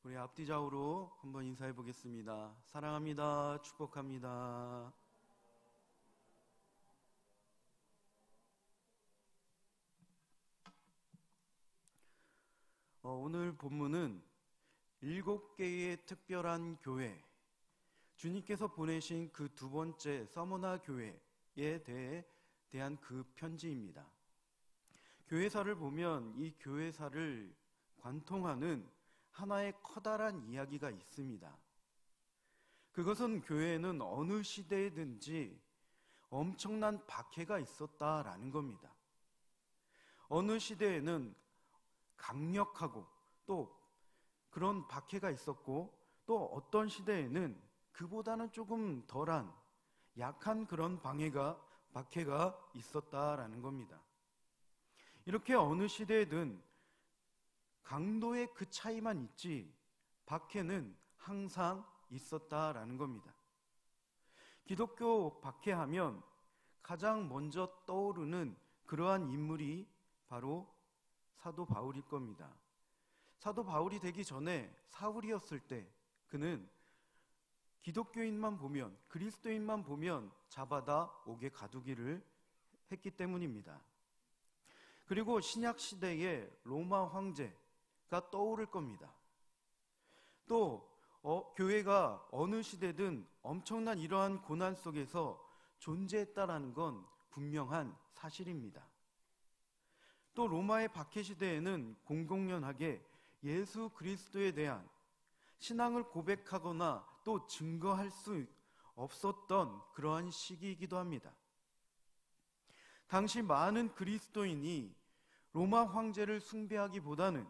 우리 앞뒤 좌우로 한번 인사해 보겠습니다. 사랑합니다. 축복합니다. 오늘 본문은 7개의 특별한 교회, 주님께서 보내신 그 두 번째 서머나 교회에 대한 그 편지입니다. 교회사를 보면 이 교회사를 관통하는 하나의 커다란 이야기가 있습니다. 그것은 교회에는 어느 시대에든지 엄청난 박해가 있었다라는 겁니다. 어느 시대에는 강력하고 또 그런 박해가 있었고, 또 어떤 시대에는 그보다는 조금 덜한 약한 그런 박해가 있었다라는 겁니다. 이렇게 어느 시대에든 강도의 그 차이만 있지 박해는 항상 있었다라는 겁니다. 기독교 박해하면 가장 먼저 떠오르는 그러한 인물이 바로 사도 바울일 겁니다. 사도 바울이 되기 전에 사울이었을 때 그는 기독교인만 보면, 그리스도인만 보면 잡아다 옥에 가두기를 했기 때문입니다. 그리고 신약 시대의 로마 황제가 떠오를 겁니다. 또 교회가 어느 시대든 엄청난 이러한 고난 속에서 존재했다라는 건 분명한 사실입니다. 또 로마의 박해 시대에는 공공연하게 예수 그리스도에 대한 신앙을 고백하거나 또 증거할 수 없었던 그러한 시기이기도 합니다. 당시 많은 그리스도인이 로마 황제를 숭배하기보다는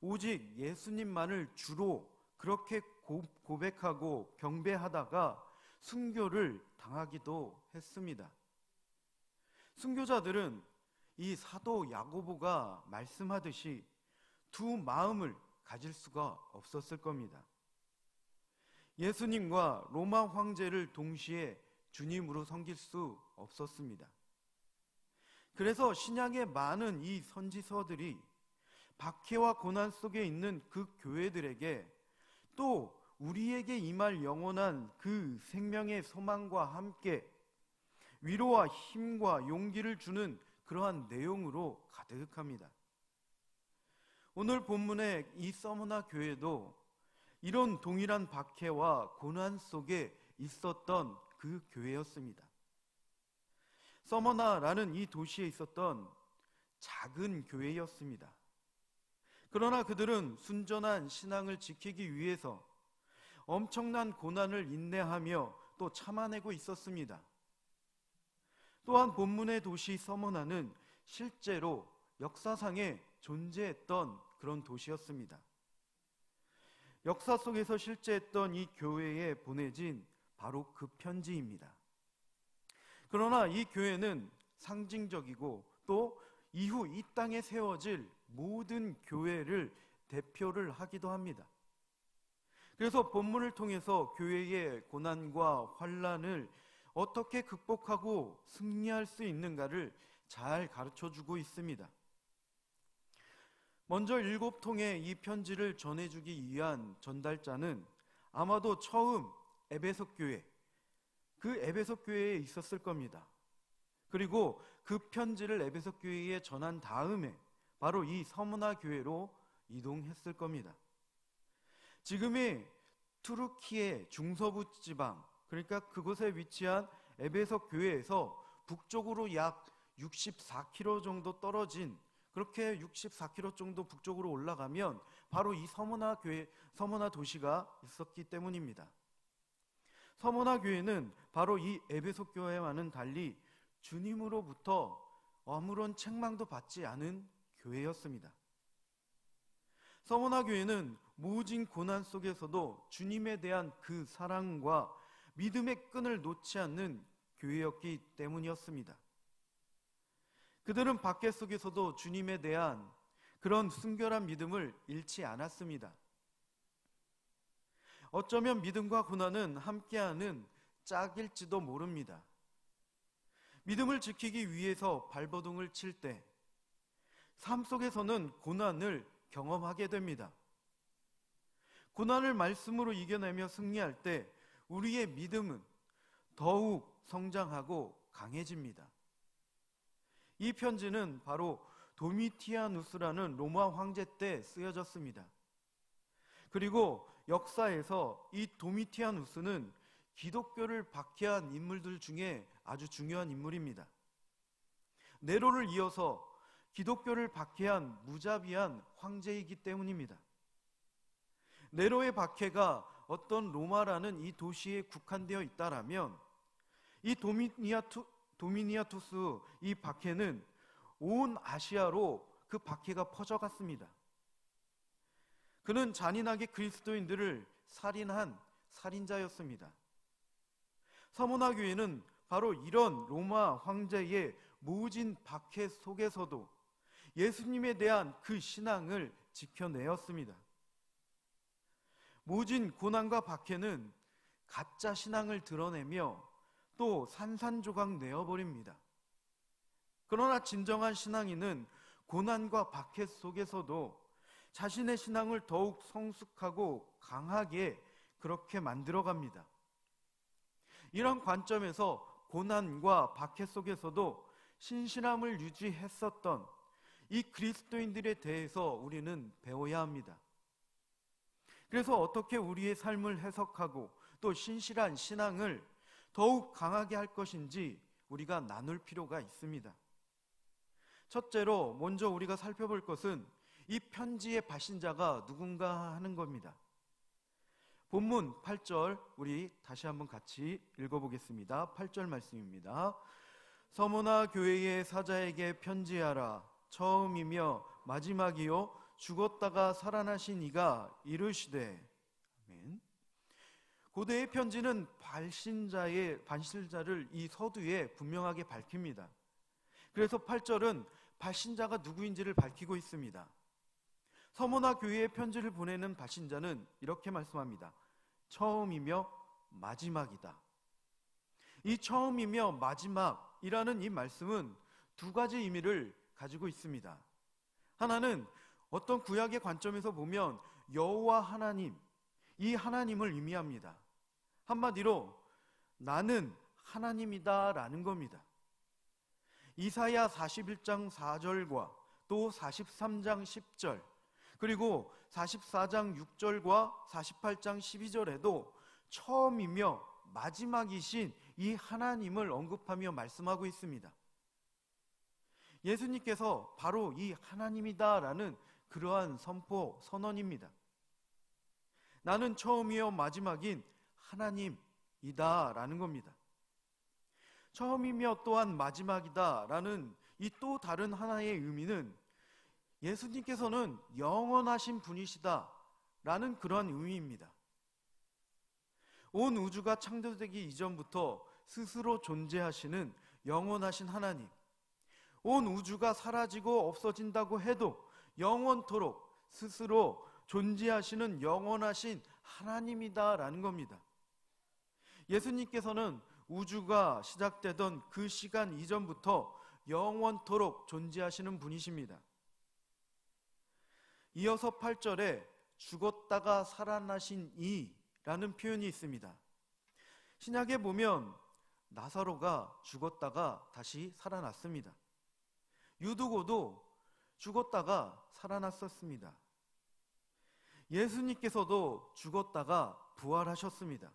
오직 예수님만을 주로 그렇게 고백하고 경배하다가 순교를 당하기도 했습니다. 순교자들은 이 사도 야고보가 말씀하듯이 두 마음을 가질 수가 없었을 겁니다. 예수님과 로마 황제를 동시에 주님으로 섬길 수 없었습니다. 그래서 신약의 많은 이 선지서들이 박해와 고난 속에 있는 그 교회들에게 또 우리에게 임할 영원한 그 생명의 소망과 함께 위로와 힘과 용기를 주는 그러한 내용으로 가득합니다. 오늘 본문의 이 서머나 교회도 이런 동일한 박해와 고난 속에 있었던 그 교회였습니다. 서머나라는 이 도시에 있었던 작은 교회였습니다. 그러나 그들은 순전한 신앙을 지키기 위해서 엄청난 고난을 인내하며 또 참아내고 있었습니다. 또한 본문의 도시 서머나는 실제로 역사상에 존재했던 그런 도시였습니다. 역사 속에서 실제했던 이 교회에 보내진 바로 그 편지입니다. 그러나 이 교회는 상징적이고 또 이후 이 땅에 세워질 모든 교회를 대표를 하기도 합니다. 그래서 본문을 통해서 교회의 고난과 환난을 어떻게 극복하고 승리할 수 있는가를 잘 가르쳐주고 있습니다. 먼저 7통의 이 편지를 전해주기 위한 전달자는 아마도 처음 에베소 교회, 그 에베소 교회에 있었을 겁니다. 그리고 그 편지를 에베소 교회에 전한 다음에 바로 이 서머나 교회로 이동했을 겁니다. 지금의 투르키의 중서부 지방, 그러니까 그곳에 위치한 에베소 교회에서 북쪽으로 약 64km 정도 떨어진, 그렇게 64km 정도 북쪽으로 올라가면 바로 이 서머나 교회, 서머나 도시가 있었기 때문입니다. 서머나 교회는 바로 이 에베소 교회와는 달리 주님으로부터 아무런 책망도 받지 않은 교회였습니다. 서머나 교회는 모진 고난 속에서도 주님에 대한 그 사랑과 믿음의 끈을 놓지 않는 교회였기 때문이었습니다. 그들은 박해 속에서도 주님에 대한 그런 순결한 믿음을 잃지 않았습니다. 어쩌면 믿음과 고난은 함께하는 짝일지도 모릅니다. 믿음을 지키기 위해서 발버둥을 칠 때 삶 속에서는 고난을 경험하게 됩니다. 고난을 말씀으로 이겨내며 승리할 때 우리의 믿음은 더욱 성장하고 강해집니다. 이 편지는 바로 도미티아누스라는 로마 황제 때 쓰여졌습니다. 그리고 역사에서 이 도미티아누스는 기독교를 박해한 인물들 중에 아주 중요한 인물입니다. 네로를 이어서 기독교를 박해한 무자비한 황제이기 때문입니다. 네로의 박해가 어떤 로마라는 이 도시에 국한되어 있다라면 이 도미니아투스 이 박해는 온 아시아로 그 박해가 퍼져갔습니다. 그는 잔인하게 그리스도인들을 살인한 살인자였습니다. 서모나 교회는 바로 이런 로마 황제의 모진 박해 속에서도 예수님에 대한 그 신앙을 지켜내었습니다. 모진 고난과 박해는 가짜 신앙을 드러내며 또 산산조각 내어버립니다. 그러나 진정한 신앙인은 고난과 박해 속에서도 자신의 신앙을 더욱 성숙하고 강하게 그렇게 만들어갑니다. 이런 관점에서 고난과 박해 속에서도 신실함을 유지했었던 이 그리스도인들에 대해서 우리는 배워야 합니다. 그래서 어떻게 우리의 삶을 해석하고 또 신실한 신앙을 더욱 강하게 할 것인지 우리가 나눌 필요가 있습니다. 첫째로 먼저 우리가 살펴볼 것은 이 편지의 발신자가 누군가 하는 겁니다. 본문 8절 우리 다시 한번 같이 읽어보겠습니다. 8절 말씀입니다. 서모나 교회의 사자에게 편지하라. 처음이며 마지막이요 죽었다가 살아나신 이가 이르시되. 아멘. 고대의 편지는 발신자를 이 서두에 분명하게 밝힙니다. 그래서 8절은 발신자가 누구인지를 밝히고 있습니다. 서모나 교회에 편지를 보내는 발신자는 이렇게 말씀합니다. 처음이며 마지막이다. 이 처음이며 마지막이라는 이 말씀은 두 가지 의미를 가지고 있습니다. 하나는 어떤 구약의 관점에서 보면 여호와 하나님, 이 하나님을 의미합니다. 한마디로 나는 하나님이다 라는 겁니다. 이사야 41장 4절과 또 43장 10절 그리고 44장 6절과 48장 12절에도 처음이며 마지막이신 이 하나님을 언급하며 말씀하고 있습니다. 예수님께서 바로 이 하나님이다라는 그러한 선언입니다. 나는 처음이요 마지막인 하나님이다라는 겁니다. 처음이며 또한 마지막이다라는 이 또 다른 하나의 의미는 예수님께서는 영원하신 분이시다라는 그러한 의미입니다. 온 우주가 창조되기 이전부터 스스로 존재하시는 영원하신 하나님, 온 우주가 사라지고 없어진다고 해도 영원토록 스스로 존재하시는 영원하신 하나님이다라는 겁니다. 예수님께서는 우주가 시작되던 그 시간 이전부터 영원토록 존재하시는 분이십니다. 이어서 8절에 죽었다가 살아나신 이라는 표현이 있습니다. 신약에 보면 나사로가 죽었다가 다시 살아났습니다. 유두고도 죽었다가 살아났었습니다. 예수님께서도 죽었다가 부활하셨습니다.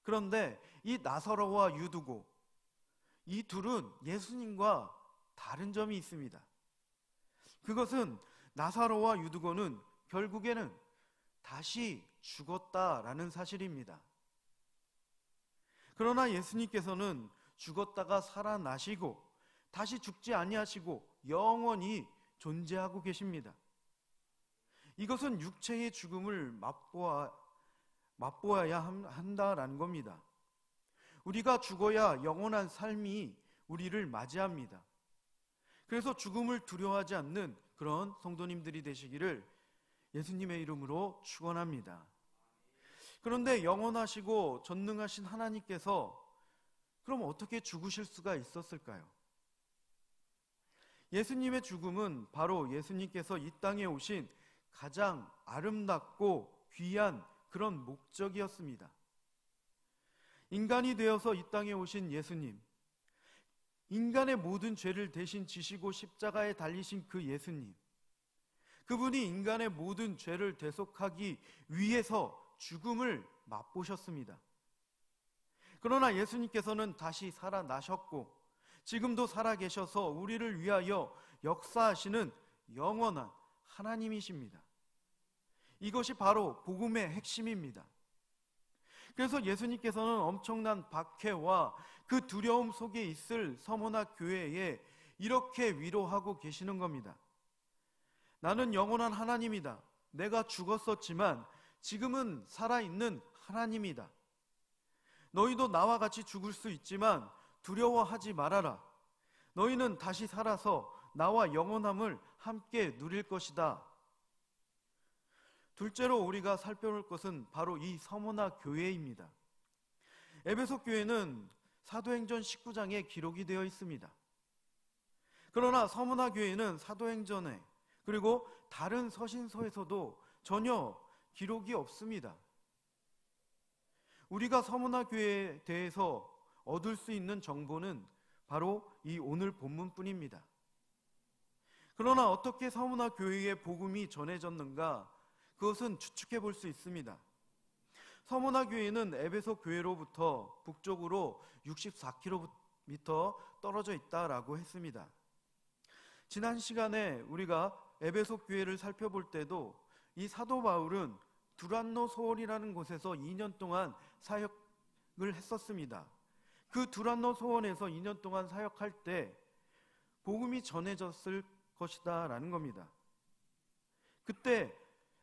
그런데 이 나사로와 유두고, 이 둘은 예수님과 다른 점이 있습니다. 그것은 나사로와 유두고는 결국에는 다시 죽었다라는 사실입니다. 그러나 예수님께서는 죽었다가 살아나시고 다시 죽지 아니하시고 영원히 존재하고 계십니다. 이것은 육체의 죽음을 맛보아야 한다라는 겁니다. 우리가 죽어야 영원한 삶이 우리를 맞이합니다. 그래서 죽음을 두려워하지 않는 그런 성도님들이 되시기를 예수님의 이름으로 축원합니다. 그런데 영원하시고 전능하신 하나님께서 그럼 어떻게 죽으실 수가 있었을까요? 예수님의 죽음은 바로 예수님께서 이 땅에 오신 가장 아름답고 귀한 그런 목적이었습니다. 인간이 되어서 이 땅에 오신 예수님, 인간의 모든 죄를 대신 지시고 십자가에 달리신 그 예수님, 그분이 인간의 모든 죄를 대속하기 위해서 죽음을 맛보셨습니다. 그러나 예수님께서는 다시 살아나셨고 지금도 살아계셔서 우리를 위하여 역사하시는 영원한 하나님이십니다. 이것이 바로 복음의 핵심입니다. 그래서 예수님께서는 엄청난 박해와 그 두려움 속에 있을 서머나 교회에 이렇게 위로하고 계시는 겁니다. 나는 영원한 하나님이다. 내가 죽었었지만 지금은 살아있는 하나님이다. 너희도 나와 같이 죽을 수 있지만 두려워하지 말아라. 너희는 다시 살아서 나와 영원함을 함께 누릴 것이다. 둘째로 우리가 살펴볼 것은 바로 이 서머나 교회입니다. 에베소 교회는 사도행전 19장에 기록이 되어 있습니다. 그러나 서머나 교회는 사도행전에 그리고 다른 서신서에서도 전혀 기록이 없습니다. 우리가 서머나 교회에 대해서 얻을 수 있는 정보는 바로 이 오늘 본문뿐입니다. 그러나 어떻게 서머나 교회의 복음이 전해졌는가? 그것은 추측해 볼 수 있습니다. 서머나 교회는 에베소 교회로부터 북쪽으로 64km 떨어져 있다라고 했습니다. 지난 시간에 우리가 에베소 교회를 살펴볼 때도 이 사도 바울은 두란노 소원이라는 곳에서 2년 동안 사역을 했었습니다. 그 두란노 소원에서 2년 동안 사역할 때 복음이 전해졌을 것이다 라는 겁니다. 그때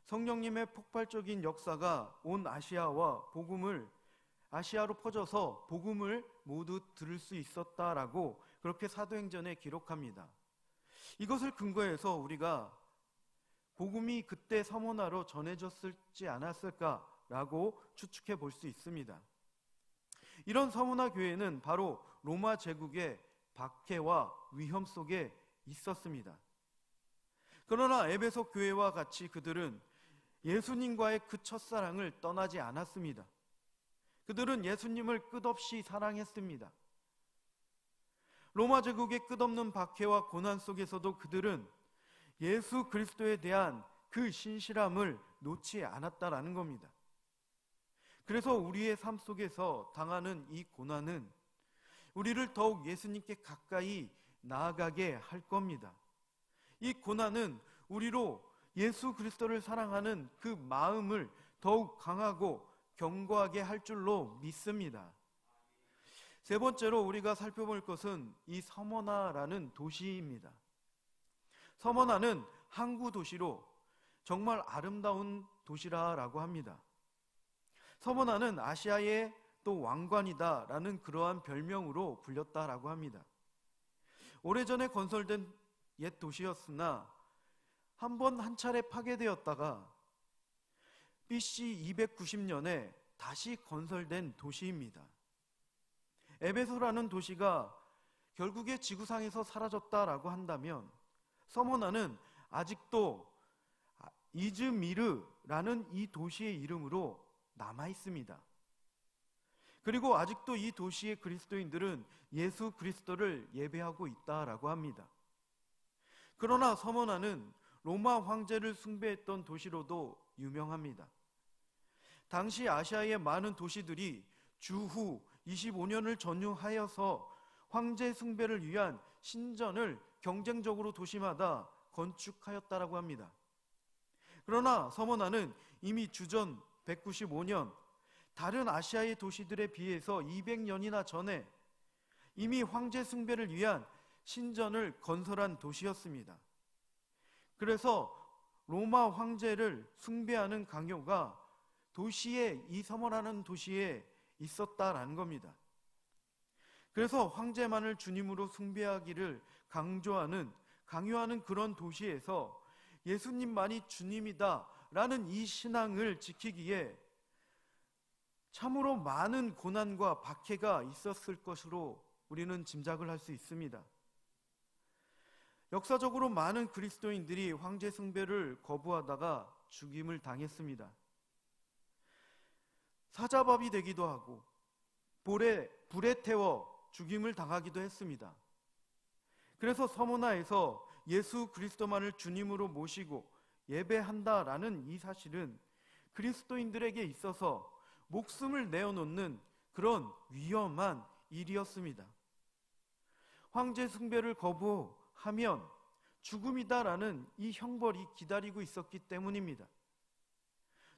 성령님의 폭발적인 역사가 온 아시아와 아시아로 퍼져서 복음을 모두 들을 수 있었다라고 그렇게 사도행전에 기록합니다. 이것을 근거해서 우리가 복음이 그때 서머나로 전해졌을지 않았을까라고 추측해 볼 수 있습니다. 이런 서머나 교회는 바로 로마 제국의 박해와 위험 속에 있었습니다. 그러나 에베소 교회와 같이 그들은 예수님과의 그 첫사랑을 떠나지 않았습니다. 그들은 예수님을 끝없이 사랑했습니다. 로마 제국의 끝없는 박해와 고난 속에서도 그들은 예수 그리스도에 대한 그 신실함을 놓지 않았다라는 겁니다. 그래서 우리의 삶 속에서 당하는 이 고난은 우리를 더욱 예수님께 가까이 나아가게 할 겁니다. 이 고난은 우리로 예수 그리스도를 사랑하는 그 마음을 더욱 강하고 견고하게 할 줄로 믿습니다. 세 번째로 우리가 살펴볼 것은 이 서머나라는 도시입니다. 서머나는 항구 도시로 정말 아름다운 도시라고 합니다. 서머나는 아시아의 또 왕관이다라는 그러한 별명으로 불렸다라고 합니다. 오래전에 건설된 옛 도시였으나 한 차례 파괴되었다가 BC 290년에 다시 건설된 도시입니다. 에베소라는 도시가 결국에 지구상에서 사라졌다라고 한다면 서머나는 아직도 이즈미르라는 이 도시의 이름으로 남아 있습니다. 그리고 아직도 이 도시의 그리스도인들은 예수 그리스도를 예배하고 있다라고 합니다. 그러나 서머나는 로마 황제를 숭배했던 도시로도 유명합니다. 당시 아시아의 많은 도시들이 주후 25년을 전후하여서 황제 숭배를 위한 신전을 경쟁적으로 도시마다 건축하였다라고 합니다. 그러나 서머나는 이미 주전 195년 다른 아시아의 도시들에 비해서 200년이나 전에 이미 황제 숭배를 위한 신전을 건설한 도시였습니다. 그래서 로마 황제를 숭배하는 강요가 이 서머나라는 도시에 있었다라는 겁니다. 그래서 황제만을 주님으로 숭배하기를 강요하는 그런 도시에서 예수님만이 주님이다라는 이 신앙을 지키기에 참으로 많은 고난과 박해가 있었을 것으로 우리는 짐작을 할 수 있습니다. 역사적으로 많은 그리스도인들이 황제 숭배를 거부하다가 죽임을 당했습니다. 사자밥이 되기도 하고 불에 태워 죽임을 당하기도 했습니다. 그래서 서문화에서 예수 그리스도만을 주님으로 모시고 예배한다라는 이 사실은 그리스도인들에게 있어서 목숨을 내어놓는 그런 위험한 일이었습니다. 황제 숭배를 거부하면 죽음이다라는 이 형벌이 기다리고 있었기 때문입니다.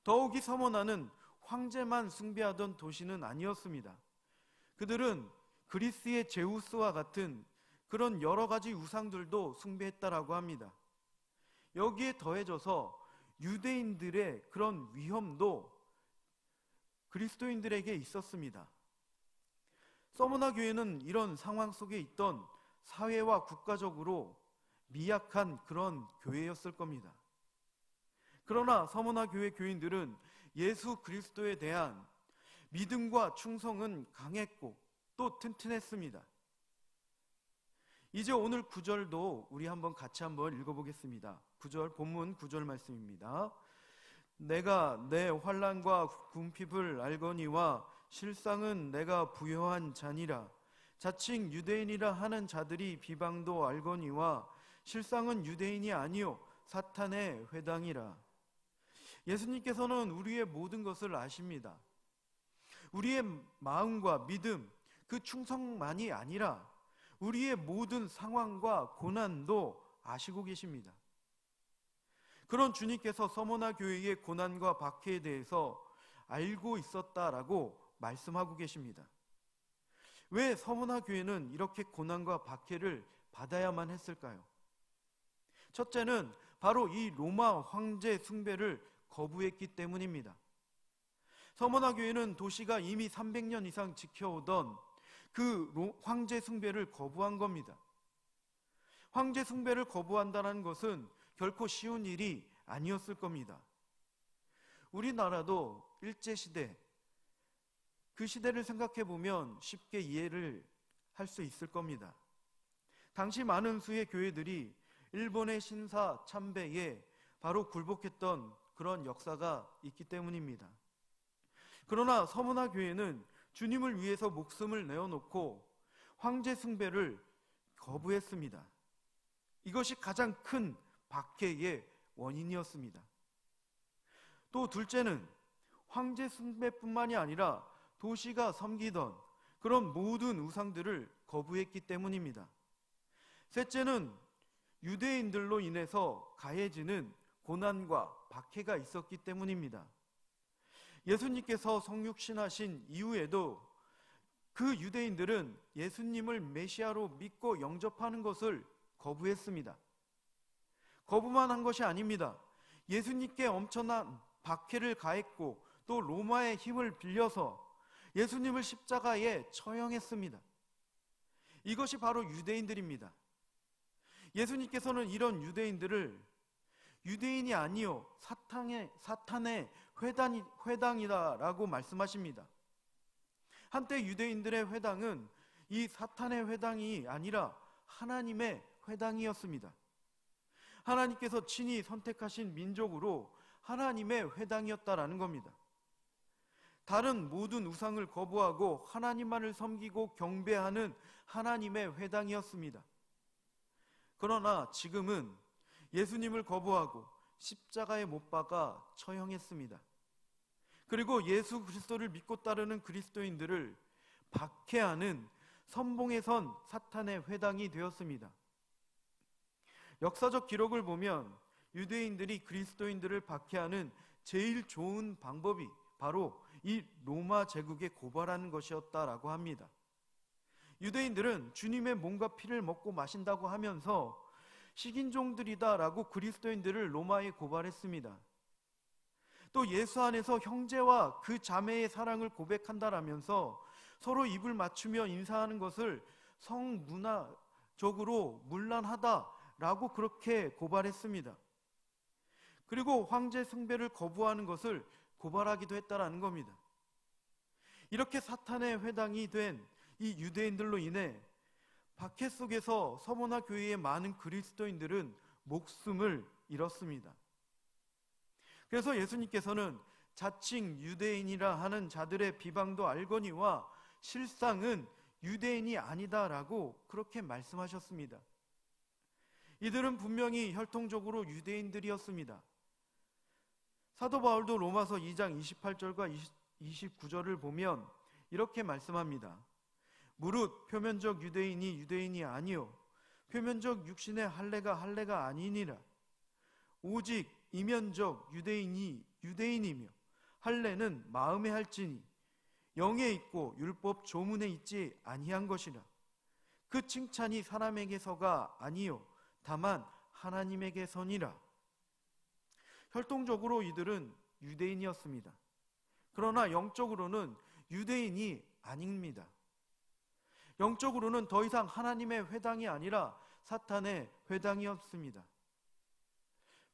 더욱이 서문화는 황제만 숭배하던 도시는 아니었습니다. 그들은 그리스의 제우스와 같은 그런 여러 가지 우상들도 숭배했다라고 합니다. 여기에 더해져서 유대인들의 그런 위험도 그리스도인들에게 있었습니다. 서문화 교회는 이런 상황 속에 있던 사회와 국가적으로 미약한 그런 교회였을 겁니다. 그러나 서문화 교회 교인들은 예수 그리스도에 대한 믿음과 충성은 강했고 또 튼튼했습니다. 이제 오늘 9절도 우리 같이 한번 읽어보겠습니다. 9절, 본문 9절 말씀입니다. 내가 내 환난과 궁핍을 알거니와 실상은 내가 부요한 자니라. 자칭 유대인이라 하는 자들이 비방도 알거니와 실상은 유대인이 아니요 사탄의 회당이라. 예수님께서는 우리의 모든 것을 아십니다. 우리의 마음과 믿음, 그 충성만이 아니라 우리의 모든 상황과 고난도 아시고 계십니다. 그런 주님께서 서문화 교회의 고난과 박해에 대해서 알고 있었다라고 말씀하고 계십니다. 왜 서문화 교회는 이렇게 고난과 박해를 받아야만 했을까요? 첫째는 바로 이 로마 황제 숭배를 거부했기 때문입니다. 서문화 교회는 도시가 이미 300년 이상 지켜오던 그 황제 숭배를 거부한 겁니다. 황제 숭배를 거부한다는 것은 결코 쉬운 일이 아니었을 겁니다. 우리나라도 일제시대, 그 시대를 생각해 보면 쉽게 이해를 할 수 있을 겁니다. 당시 많은 수의 교회들이 일본의 신사 참배에 바로 굴복했던 그런 역사가 있기 때문입니다. 그러나 서문화 교회는 주님을 위해서 목숨을 내어놓고 황제 숭배를 거부했습니다. 이것이 가장 큰 박해의 원인이었습니다. 또 둘째는 황제 숭배뿐만이 아니라 도시가 섬기던 그런 모든 우상들을 거부했기 때문입니다. 셋째는 유대인들로 인해서 가해지는 고난과 박해가 있었기 때문입니다. 예수님께서 성육신하신 이후에도 그 유대인들은 예수님을 메시아로 믿고 영접하는 것을 거부했습니다. 거부만 한 것이 아닙니다. 예수님께 엄청난 박해를 가했고 또 로마의 힘을 빌려서 예수님을 십자가에 처형했습니다. 이것이 바로 유대인들입니다. 예수님께서는 이런 유대인들을 유대인이 아니요 사탄의 회당이다라고 말씀하십니다. 한때 유대인들의 회당은 이 사탄의 회당이 아니라 하나님의 회당이었습니다. 하나님께서 친히 선택하신 민족으로 하나님의 회당이었다라는 겁니다. 다른 모든 우상을 거부하고 하나님만을 섬기고 경배하는 하나님의 회당이었습니다. 그러나 지금은 예수님을 거부하고 십자가에 못 박아 처형했습니다. 그리고 예수 그리스도를 믿고 따르는 그리스도인들을 박해하는 선봉에 선 사탄의 회당이 되었습니다. 역사적 기록을 보면 유대인들이 그리스도인들을 박해하는 제일 좋은 방법이 바로 이 로마 제국에 고발하는 것이었다라고 합니다. 유대인들은 주님의 몸과 피를 먹고 마신다고 하면서 식인종들이다라고 그리스도인들을 로마에 고발했습니다. 또 예수 안에서 형제와 그 자매의 사랑을 고백한다라면서 서로 입을 맞추며 인사하는 것을 성문화적으로 문란하다라고 그렇게 고발했습니다. 그리고 황제 숭배를 거부하는 것을 고발하기도 했다라는 겁니다. 이렇게 사탄의 회당이 된 이 유대인들로 인해 박해 속에서 서문화 교회의 많은 그리스도인들은 목숨을 잃었습니다. 그래서 예수님께서는 자칭 유대인이라 하는 자들의 비방도 알거니와 실상은 유대인이 아니다라고 그렇게 말씀하셨습니다. 이들은 분명히 혈통적으로 유대인들이었습니다. 사도 바울도 로마서 2장 28절과 29절을 보면 이렇게 말씀합니다. 무릇 표면적 유대인이 유대인이 아니요 표면적 육신의 할례가 아니니라. 오직 이면적 유대인이 유대인이며 할례는 마음에 할지니 영에 있고 율법 조문에 있지 아니한 것이라. 그 칭찬이 사람에게서가 아니요 다만 하나님에게서니라. 혈통적으로 이들은 유대인이었습니다. 그러나 영적으로는 유대인이 아닙니다. 영적으로는 더 이상 하나님의 회당이 아니라 사탄의 회당이었습니다.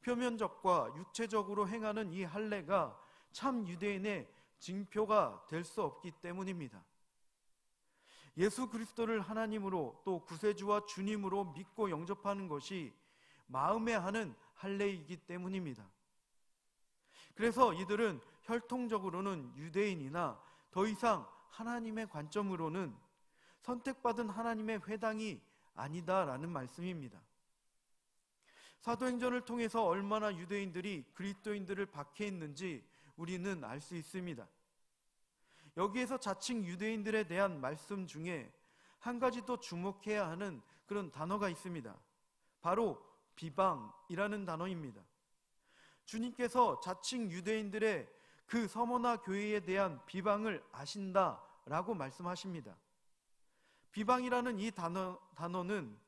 표면적과 육체적으로 행하는 이 할례가 참 유대인의 징표가 될 수 없기 때문입니다. 예수 그리스도를 하나님으로 또 구세주와 주님으로 믿고 영접하는 것이 마음에 하는 할례이기 때문입니다. 그래서 이들은 혈통적으로는 유대인이나 더 이상 하나님의 관점으로는 선택받은 하나님의 회당이 아니다라는 말씀입니다. 사도행전을 통해서 얼마나 유대인들이 그리스도인들을 박해했는지 우리는 알 수 있습니다. 여기에서 자칭 유대인들에 대한 말씀 중에 한 가지 또 주목해야 하는 그런 단어가 있습니다. 바로 비방이라는 단어입니다. 주님께서 자칭 유대인들의 그 서머나 교회에 대한 비방을 아신다라고 말씀하십니다. 비방이라는 이 단어는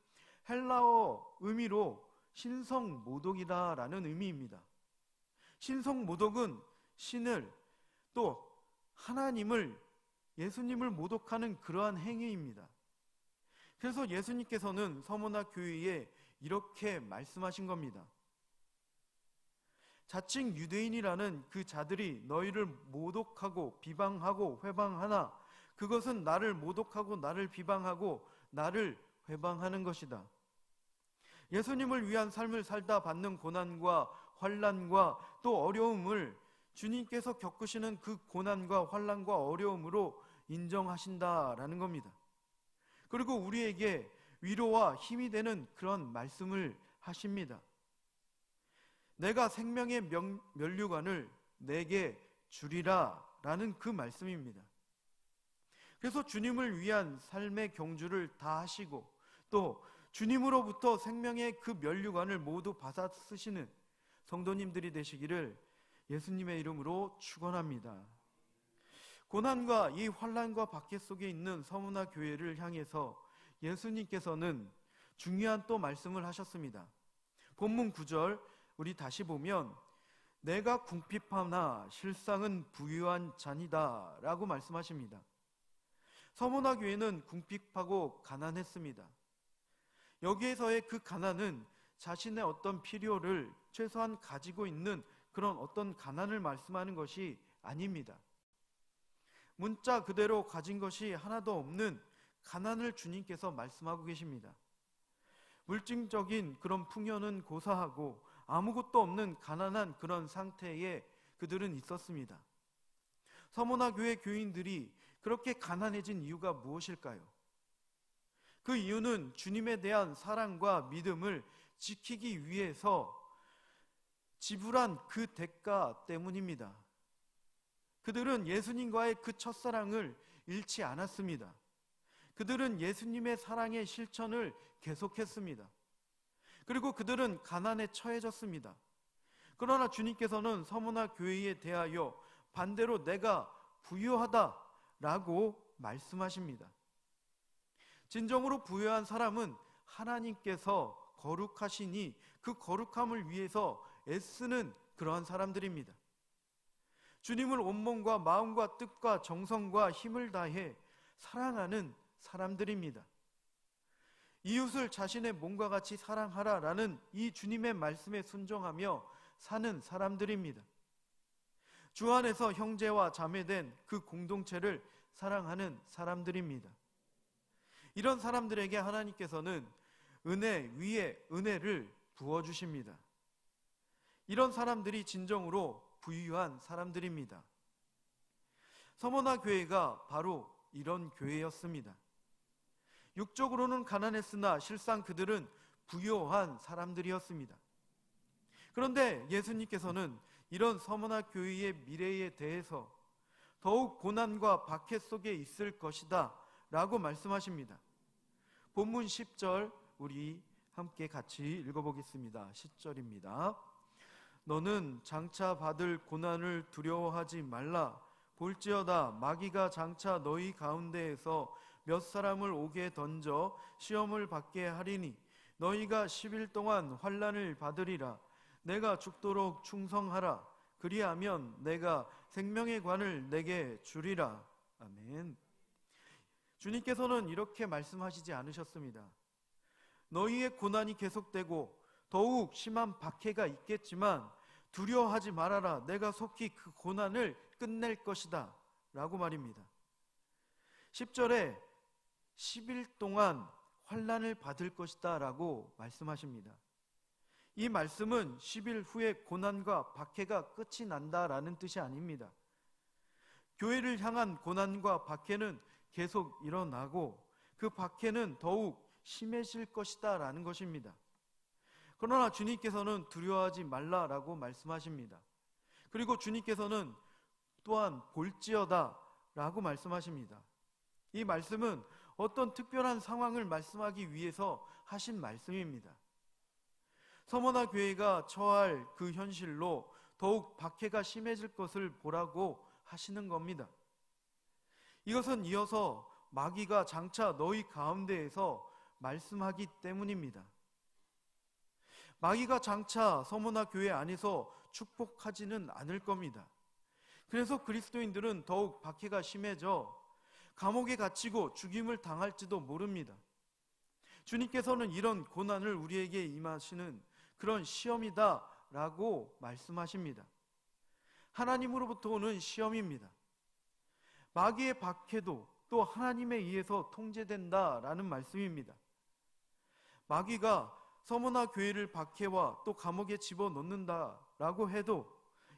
헬라어 의미로 신성모독이다라는 의미입니다. 신성모독은 신을 또 하나님을 예수님을 모독하는 그러한 행위입니다. 그래서 예수님께서는 서머나 교회에 이렇게 말씀하신 겁니다. 자칭 유대인이라는 그 자들이 너희를 모독하고 비방하고 회방하나 그것은 나를 모독하고 나를 비방하고 나를 회방하는 것이다. 예수님을 위한 삶을 살다 받는 고난과 환난과 또 어려움을 주님께서 겪으시는 그 고난과 환난과 어려움으로 인정하신다라는 겁니다. 그리고 우리에게 위로와 힘이 되는 그런 말씀을 하십니다. 내가 생명의 면류관을 내게 주리라 라는 그 말씀입니다. 그래서 주님을 위한 삶의 경주를 다 하시고 또 주님으로부터 생명의 그 면류관을 모두 받아 쓰시는 성도님들이 되시기를 예수님의 이름으로 축원합니다. 고난과 이 환난과 박해 속에 있는 서머나 교회를 향해서 예수님께서는 중요한 또 말씀을 하셨습니다. 본문 9절 우리 다시 보면 내가 궁핍하나 실상은 부유한 자니다 라고 말씀하십니다. 서머나 교회는 궁핍하고 가난했습니다. 여기에서의 그 가난은 자신의 어떤 필요를 최소한 가지고 있는 그런 어떤 가난을 말씀하는 것이 아닙니다. 문자 그대로 가진 것이 하나도 없는 가난을 주님께서 말씀하고 계십니다. 물질적인 그런 풍요는 고사하고 아무것도 없는 가난한 그런 상태에 그들은 있었습니다. 서머나 교회 교인들이 그렇게 가난해진 이유가 무엇일까요? 그 이유는 주님에 대한 사랑과 믿음을 지키기 위해서 지불한 그 대가 때문입니다. 그들은 예수님과의 그 첫사랑을 잃지 않았습니다. 그들은 예수님의 사랑의 실천을 계속했습니다. 그리고 그들은 가난에 처해졌습니다. 그러나 주님께서는 서머나 교회에 대하여 반대로 내가 부유하다라고 말씀하십니다. 진정으로 부유한 사람은 하나님께서 거룩하시니 그 거룩함을 위해서 애쓰는 그러한 사람들입니다. 주님을 온몸과 마음과 뜻과 정성과 힘을 다해 사랑하는 사람들입니다. 이웃을 자신의 몸과 같이 사랑하라라는 이 주님의 말씀에 순종하며 사는 사람들입니다. 주 안에서 형제와 자매된 그 공동체를 사랑하는 사람들입니다. 이런 사람들에게 하나님께서는 은혜 위에 은혜를 부어주십니다. 이런 사람들이 진정으로 부유한 사람들입니다. 서머나 교회가 바로 이런 교회였습니다. 육적으로는 가난했으나 실상 그들은 부유한 사람들이었습니다. 그런데 예수님께서는 이런 서머나 교회의 미래에 대해서 더욱 고난과 박해 속에 있을 것이다 라고 말씀하십니다. 본문 10절 우리 함께 같이 읽어보겠습니다. 10절입니다. 너는 장차 받을 고난을 두려워하지 말라. 볼지어다 마귀가 장차 너희 가운데에서 몇 사람을 오게 던져 시험을 받게 하리니 너희가 10일 동안 환난을 받으리라. 내가 죽도록 충성하라. 그리하면 내가 생명의 관을 내게 주리라. 아멘. 주님께서는 이렇게 말씀하시지 않으셨습니다. 너희의 고난이 계속되고 더욱 심한 박해가 있겠지만 두려워하지 말아라. 내가 속히 그 고난을 끝낼 것이다 라고 말입니다. 10절에 10일 동안 환난을 받을 것이다 라고 말씀하십니다. 이 말씀은 10일 후에 고난과 박해가 끝이 난다라는 뜻이 아닙니다. 교회를 향한 고난과 박해는 계속 일어나고 그 박해는 더욱 심해질 것이다 라는 것입니다. 그러나 주님께서는 두려워하지 말라라고 말씀하십니다. 그리고 주님께서는 또한 볼지어다 라고 말씀하십니다. 이 말씀은 어떤 특별한 상황을 말씀하기 위해서 하신 말씀입니다. 서머나 교회가 처할 그 현실로 더욱 박해가 심해질 것을 보라고 하시는 겁니다. 이것은 이어서 마귀가 장차 너희 가운데에서 말씀하기 때문입니다. 마귀가 장차 서머나 교회 안에서 축복하지는 않을 겁니다. 그래서 그리스도인들은 더욱 박해가 심해져 감옥에 갇히고 죽임을 당할지도 모릅니다. 주님께서는 이런 고난을 우리에게 임하시는 그런 시험이다 라고 말씀하십니다. 하나님으로부터 오는 시험입니다. 마귀의 박해도 또 하나님에 의해서 통제된다라는 말씀입니다. 마귀가 서머나 교회를 박해와 또 감옥에 집어넣는다라고 해도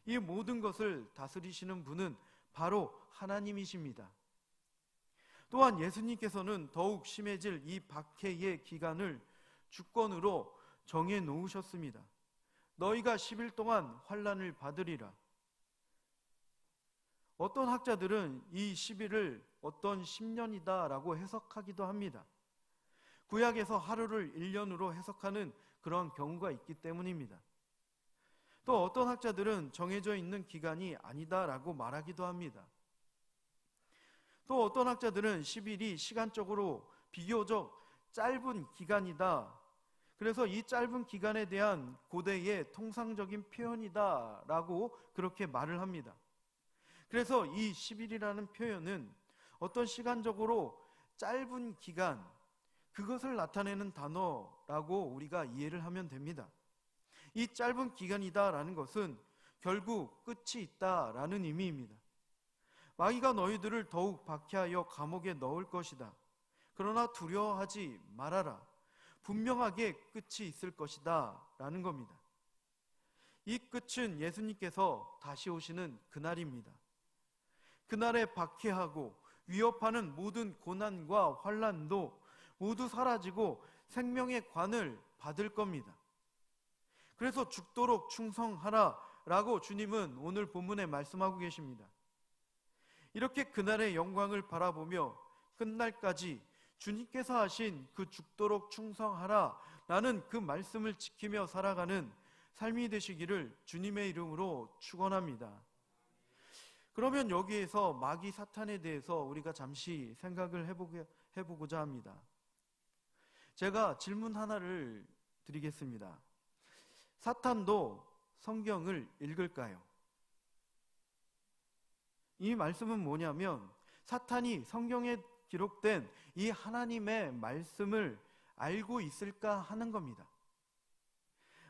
이 모든 것을 다스리시는 분은 바로 하나님이십니다. 또한 예수님께서는 더욱 심해질 이 박해의 기간을 주권으로 정해 놓으셨습니다. 너희가 10일 동안 환난을 받으리라. 어떤 학자들은 이 10일을 어떤 10년이다 라고 해석하기도 합니다. 구약에서 하루를 1년으로 해석하는 그런 경우가 있기 때문입니다. 또 어떤 학자들은 정해져 있는 기간이 아니다 라고 말하기도 합니다. 또 어떤 학자들은 10일이 시간적으로 비교적 짧은 기간이다. 그래서 이 짧은 기간에 대한 고대의 통상적인 표현이다 라고 그렇게 말을 합니다. 그래서 이 10일이라는 표현은 어떤 시간적으로 짧은 기간, 그것을 나타내는 단어라고 우리가 이해를 하면 됩니다. 이 짧은 기간이다라는 것은 결국 끝이 있다라는 의미입니다. 마귀가 너희들을 더욱 박해하여 감옥에 넣을 것이다. 그러나 두려워하지 말아라. 분명하게 끝이 있을 것이다 라는 겁니다. 이 끝은 예수님께서 다시 오시는 그날입니다. 그날에 박해하고 위협하는 모든 고난과 환난도 모두 사라지고 생명의 관을 받을 겁니다. 그래서 죽도록 충성하라 라고 주님은 오늘 본문에 말씀하고 계십니다. 이렇게 그날의 영광을 바라보며 끝날까지 주님께서 하신 그 죽도록 충성하라 라는 그 말씀을 지키며 살아가는 삶이 되시기를 주님의 이름으로 축원합니다. 그러면 여기에서 마귀 사탄에 대해서 우리가 잠시 생각을 해보고자 합니다. 제가 질문 하나를 드리겠습니다. 사탄도 성경을 읽을까요? 이 말씀은 뭐냐면 사탄이 성경에 기록된 이 하나님의 말씀을 알고 있을까 하는 겁니다.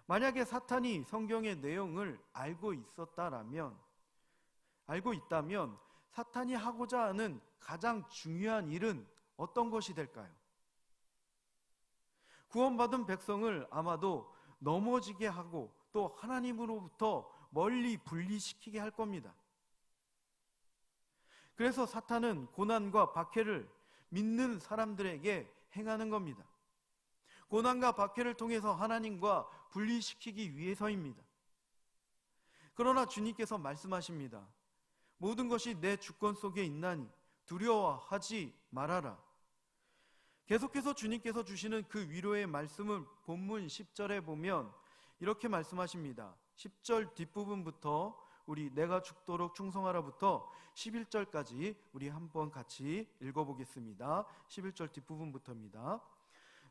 만약에 사탄이 성경의 내용을 알고 있다면 사탄이 하고자 하는 가장 중요한 일은 어떤 것이 될까요? 구원받은 백성을 아마도 넘어지게 하고 또 하나님으로부터 멀리 분리시키게 할 겁니다. 그래서 사탄은 고난과 박해를 믿는 사람들에게 행하는 겁니다. 고난과 박해를 통해서 하나님과 분리시키기 위해서입니다. 그러나 주님께서 말씀하십니다. 모든 것이 내 주권 속에 있나니 두려워하지 말아라. 계속해서 주님께서 주시는 그 위로의 말씀은 본문 10절에 보면 이렇게 말씀하십니다. 10절 뒷부분부터 우리 내가 죽도록 충성하라부터 11절까지 우리 한번 같이 읽어보겠습니다. 11절 뒷부분부터입니다.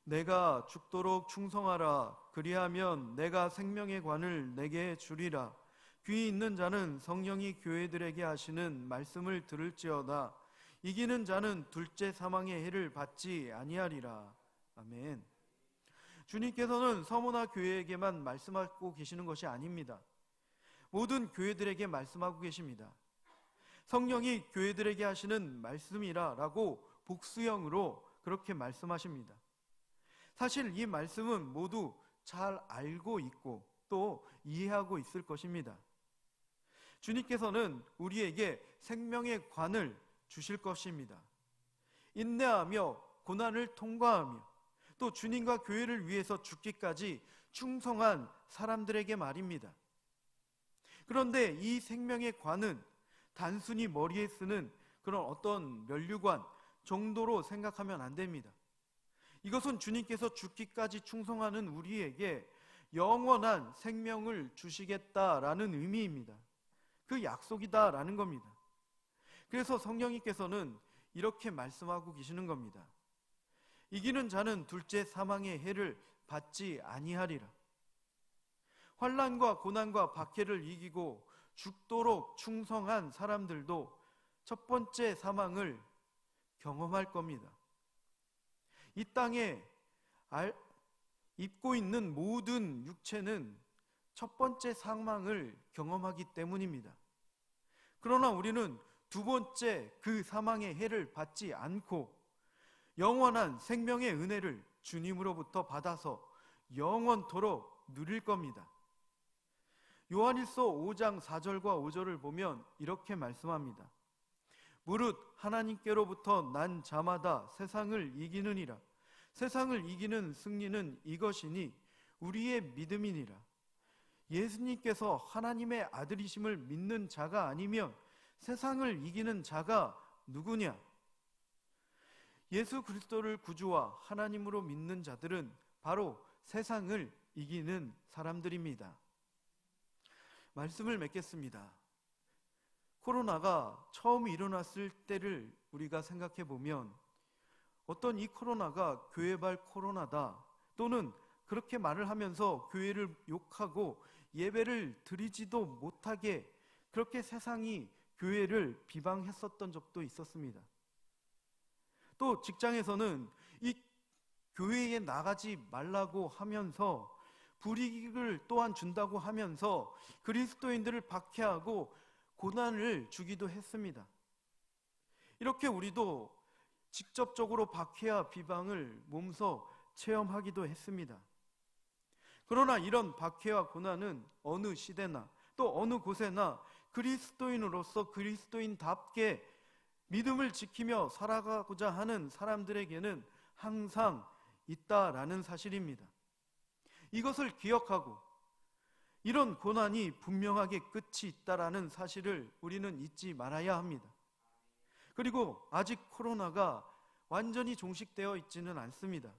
내가 죽도록 충성하라. 그리하면 내가 생명의 관을 내게 주리라. 귀 있는 자는 성령이 교회들에게 하시는 말씀을 들을지어다. 이기는 자는 둘째 사망의 해를 받지 아니하리라. 아멘. 주님께서는 서머나 교회에게만 말씀하고 계시는 것이 아닙니다. 모든 교회들에게 말씀하고 계십니다. 성령이 교회들에게 하시는 말씀이라 라고 복수형으로 그렇게 말씀하십니다. 사실 이 말씀은 모두 잘 알고 있고 또 이해하고 있을 것입니다. 주님께서는 우리에게 생명의 관을 주실 것입니다. 인내하며 고난을 통과하며 또 주님과 교회를 위해서 죽기까지 충성한 사람들에게 말입니다. 그런데 이 생명의 관은 단순히 머리에 쓰는 그런 어떤 면류관 정도로 생각하면 안 됩니다. 이것은 주님께서 죽기까지 충성하는 우리에게 영원한 생명을 주시겠다라는 의미입니다. 그 약속이다라는 겁니다. 그래서 성령님께서는 이렇게 말씀하고 계시는 겁니다. 이기는 자는 둘째 사망의 해를 받지 아니하리라. 환난과 고난과 박해를 이기고 죽도록 충성한 사람들도 첫 번째 사망을 경험할 겁니다. 이 땅에 입고 있는 모든 육체는 첫 번째 사망을 경험하기 때문입니다. 그러나 우리는 두 번째 그 사망의 해를 받지 않고 영원한 생명의 은혜를 주님으로부터 받아서 영원토록 누릴 겁니다. 요한일서 5장 4절과 5절을 보면 이렇게 말씀합니다. 무릇 하나님께로부터 난 자마다 세상을 이기느니라. 세상을 이기는 승리는 이것이니 우리의 믿음이니라. 예수님께서 하나님의 아들이심을 믿는 자가 아니면 세상을 이기는 자가 누구냐? 예수 그리스도를 구주와 하나님으로 믿는 자들은 바로 세상을 이기는 사람들입니다. 말씀을 맺겠습니다. 코로나가 처음 일어났을 때를 우리가 생각해 보면 어떤 이 코로나가 교회발 코로나다 또는 그렇게 말을 하면서 교회를 욕하고 예배를 드리지도 못하게 그렇게 세상이 교회를 비방했었던 적도 있었습니다. 또 직장에서는 이 교회에 나가지 말라고 하면서 불이익을 또한 준다고 하면서 그리스도인들을 박해하고 고난을 주기도 했습니다. 이렇게 우리도 직접적으로 박해와 비방을 몸소 체험하기도 했습니다. 그러나 이런 박해와 고난은 어느 시대나 또 어느 곳에나 그리스도인으로서 그리스도인답게 믿음을 지키며 살아가고자 하는 사람들에게는 항상 있다라는 사실입니다. 이것을 기억하고 이런 고난이 분명하게 끝이 있다라는 사실을 우리는 잊지 말아야 합니다. 그리고 아직 코로나가 완전히 종식되어 있지는 않습니다.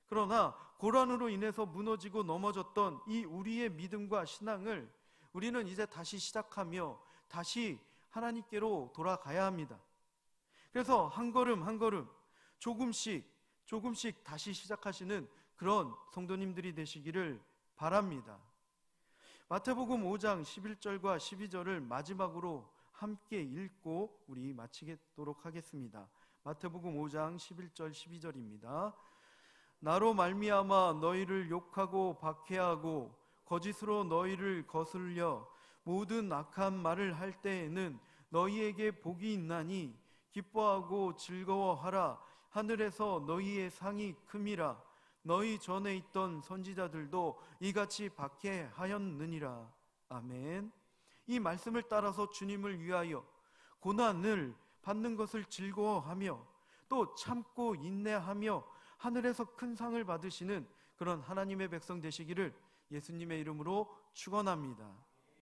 그러나 고난으로 인해서 무너지고 넘어졌던 이 우리의 믿음과 신앙을 우리는 이제 다시 시작하며 다시 하나님께로 돌아가야 합니다. 그래서 한 걸음 한 걸음 조금씩 다시 시작하시는 그런 성도님들이 되시기를 바랍니다. 마태복음 5장 11절과 12절을 마지막으로 함께 읽고 우리 마치도록 하겠습니다. 마태복음 5장 11절 12절입니다. 나로 말미암아 너희를 욕하고 박해하고 거짓으로 너희를 거슬려 모든 악한 말을 할 때에는 너희에게 복이 있나니 기뻐하고 즐거워하라. 하늘에서 너희의 상이 큼이라. 너희 전에 있던 선지자들도 이같이 박해하였느니라. 아멘. 이 말씀을 따라서 주님을 위하여 고난을 받는 것을 즐거워하며 또 참고 인내하며 하늘에서 큰 상을 받으시는 그런 하나님의 백성 되시기를 예수님의 이름으로 축원합니다.